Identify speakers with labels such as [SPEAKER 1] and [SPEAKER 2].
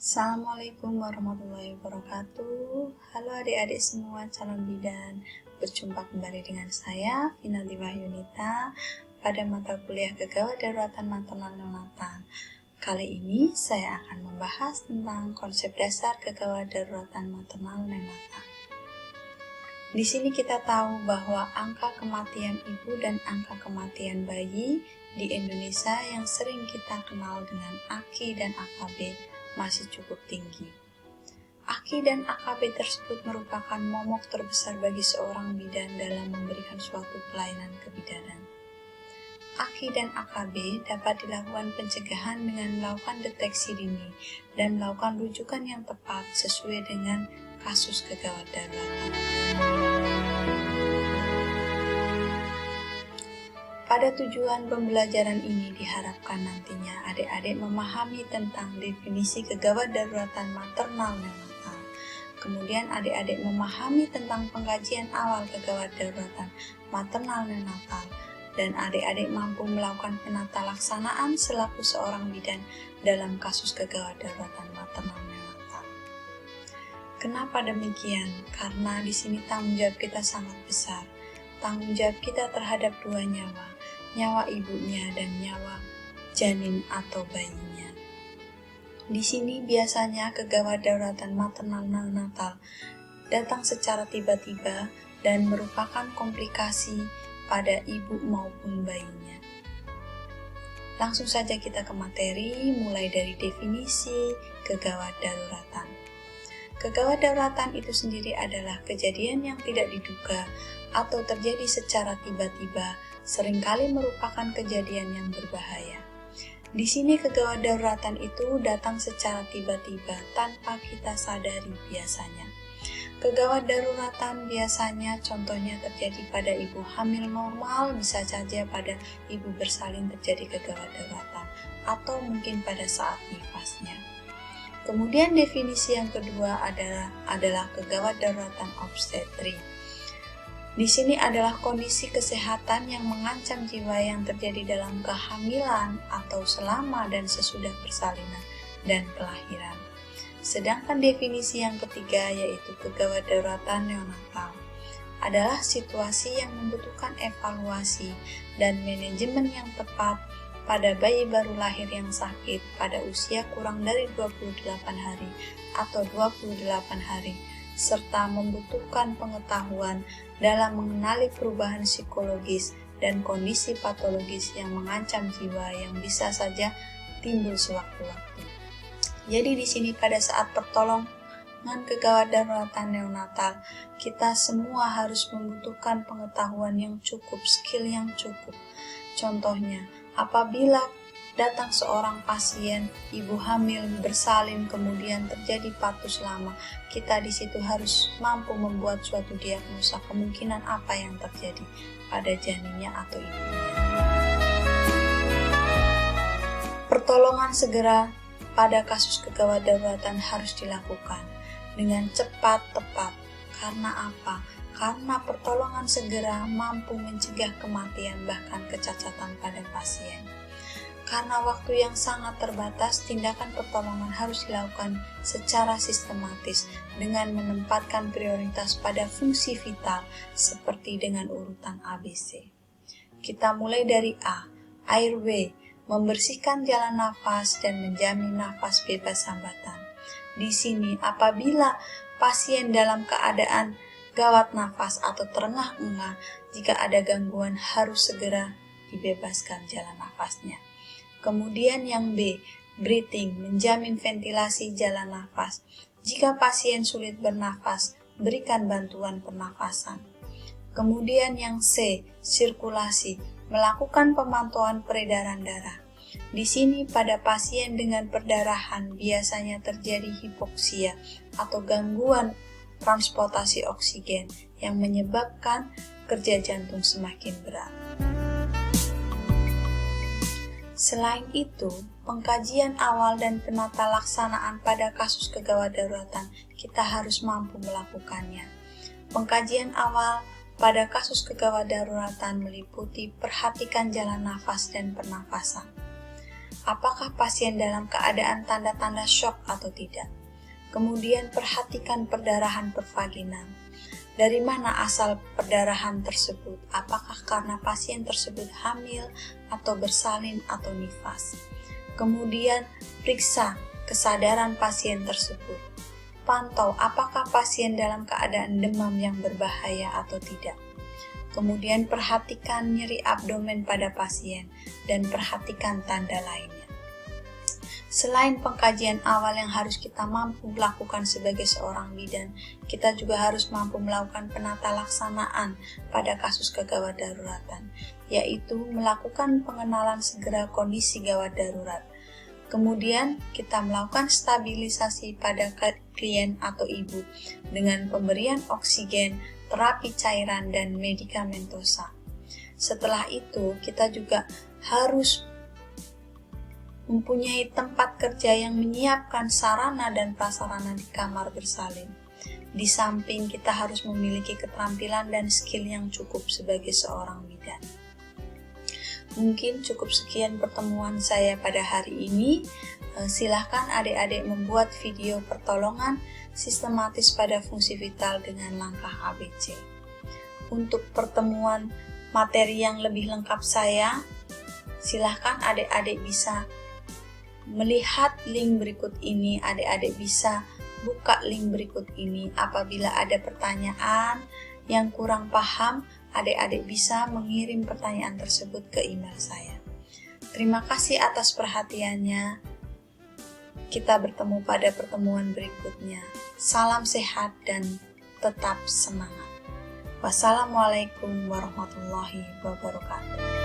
[SPEAKER 1] Assalamualaikum warahmatullahi wabarakatuh. Halo adik-adik semua calon bidan. Berjumpa kembali dengan saya, Finali Wahyunita, pada mata kuliah Kegawat Daruratan Maternal Neonatal. Kali ini saya akan membahas tentang konsep dasar Kegawat Daruratan Maternal Neonatal. Di sini kita tahu bahwa angka kematian ibu dan angka kematian bayi di Indonesia yang sering kita kenal dengan AKI dan AKB masih cukup tinggi. AKI dan AKB tersebut merupakan momok terbesar bagi seorang bidan dalam memberikan suatu pelayanan kebidanan. AKI dan AKB dapat dilakukan pencegahan dengan melakukan deteksi dini dan melakukan rujukan yang tepat sesuai dengan kasus kegawat daruratan. Pada tujuan pembelajaran ini diharapkan nantinya adik-adik memahami tentang definisi kegawat daruratan maternal neonatal. Kemudian adik-adik memahami tentang pengkajian awal kegawat daruratan maternal neonatal dan adik-adik mampu melakukan penata laksanaan selaku seorang bidan dalam kasus kegawat daruratan maternal neonatal. Kenapa demikian? Karena di sini tanggung jawab kita sangat besar. Tanggung jawab kita terhadap dua nyawa ibunya dan nyawa janin atau bayinya. Di sini biasanya kegawat daruratan maternal neonatal datang secara tiba-tiba dan merupakan komplikasi pada ibu maupun bayinya. Langsung saja kita ke materi, mulai dari definisi kegawat daruratan. Kegawat daruratan itu sendiri adalah kejadian yang tidak diduga atau terjadi secara tiba-tiba, seringkali merupakan kejadian yang berbahaya. Di sini kegawat daruratan itu datang secara tiba-tiba tanpa kita sadari biasanya. Kegawat daruratan biasanya contohnya terjadi pada ibu hamil normal, bisa saja pada ibu bersalin terjadi kegawat daruratan, atau mungkin pada saat nifasnya. Kemudian definisi yang kedua adalah kegawat daruratan obstetri. Di sini adalah kondisi kesehatan yang mengancam jiwa yang terjadi dalam kehamilan atau selama dan sesudah persalinan dan kelahiran. Sedangkan definisi yang ketiga yaitu kegawat daruratan neonatal adalah situasi yang membutuhkan evaluasi dan manajemen yang tepat pada bayi baru lahir yang sakit pada usia kurang dari 28 hari atau 28 hari, serta membutuhkan pengetahuan dalam mengenali perubahan psikologis dan kondisi patologis yang mengancam jiwa yang bisa saja timbul sewaktu-waktu. Jadi di sini pada saat pertolongan kegawat daruratan neonatal, kita semua harus membutuhkan pengetahuan yang cukup, skill yang cukup. Contohnya, apabila datang seorang pasien, ibu hamil bersalin kemudian terjadi patus lama, kita di situ harus mampu membuat suatu diagnosa kemungkinan apa yang terjadi pada janinnya atau ibunya. Pertolongan segera pada kasus kegawat daruratan harus dilakukan dengan cepat tepat. Karena apa? Karena pertolongan segera mampu mencegah kematian bahkan kecacatan pada pasien. Karena waktu yang sangat terbatas, tindakan pertolongan harus dilakukan secara sistematis dengan menempatkan prioritas pada fungsi vital seperti dengan urutan ABC. Kita mulai dari A, airway, membersihkan jalan nafas dan menjamin nafas bebas hambatan. Di sini, apabila pasien dalam keadaan gawat nafas atau terengah-engah, jika ada gangguan harus segera dibebaskan jalan nafasnya. Kemudian yang B, breathing, menjamin ventilasi jalan nafas. Jika pasien sulit bernafas, berikan bantuan pernafasan. Kemudian yang C, sirkulasi, melakukan pemantauan peredaran darah. Di sini pada pasien dengan perdarahan biasanya terjadi hipoksia atau gangguan transportasi oksigen yang menyebabkan kerja jantung semakin berat. Selain itu, pengkajian awal dan penata laksanaan pada kasus kegawat daruratan kita harus mampu melakukannya. Pengkajian awal pada kasus kegawat daruratan meliputi perhatikan jalan nafas dan pernafasan. apakah pasien dalam keadaan tanda-tanda shock atau tidak. Kemudian perhatikan perdarahan pervaginal. Dari mana asal perdarahan tersebut? Apakah karena pasien tersebut hamil atau bersalin atau nifas? Kemudian periksa kesadaran pasien tersebut. Pantau apakah pasien dalam keadaan demam yang berbahaya atau tidak. Kemudian perhatikan nyeri abdomen pada pasien dan perhatikan tanda lainnya. Selain pengkajian awal yang harus kita mampu lakukan sebagai seorang bidan, kita juga harus mampu melakukan penata laksanaan pada kasus kegawat daruratan, yaitu melakukan pengenalan segera kondisi gawat darurat. Kemudian kita melakukan stabilisasi pada klien atau ibu dengan pemberian oksigen, terapi cairan, dan medikamentosa. Setelah itu, kita juga harus mempunyai tempat kerja yang menyiapkan sarana dan prasarana di kamar bersalin. Di samping kita harus memiliki keterampilan dan skill yang cukup sebagai seorang bidan. Mungkin cukup sekian pertemuan saya pada hari ini. Silahkan adik-adik membuat video pertolongan sistematis pada fungsi vital dengan langkah ABC. Untuk pertemuan materi yang lebih lengkap saya, silahkan adik-adik bisa melihat link berikut ini. Adik-adik bisa buka link berikut ini. Apabila ada pertanyaan yang kurang paham, adik-adik bisa mengirim pertanyaan tersebut ke email saya. Terima kasih atas perhatiannya. Kita bertemu pada pertemuan berikutnya. Salam sehat dan tetap semangat. Wassalamualaikum warahmatullahi wabarakatuh.